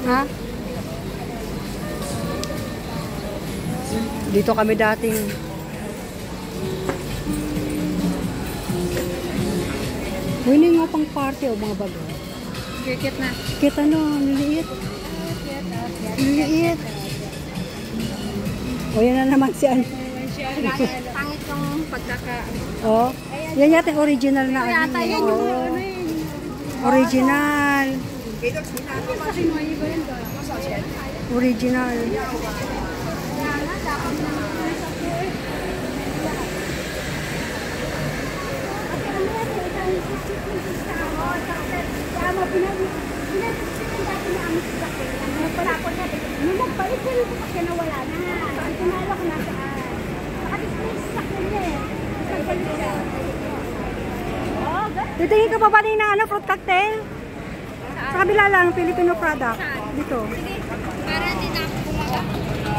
Ha? Dito kami dating. Wala nga pang party o mga bago. Kikit na. Kit ano, liliit. Liliit. O yan na naman si ano. Pangit yung pagkaka... Oh, yan yata yung original na ano. Oh. Original. Original. Titingin ka pa ba rin na ano, fruit cocktail? Sa kabila lang, Filipino product. Dito. Para din ako.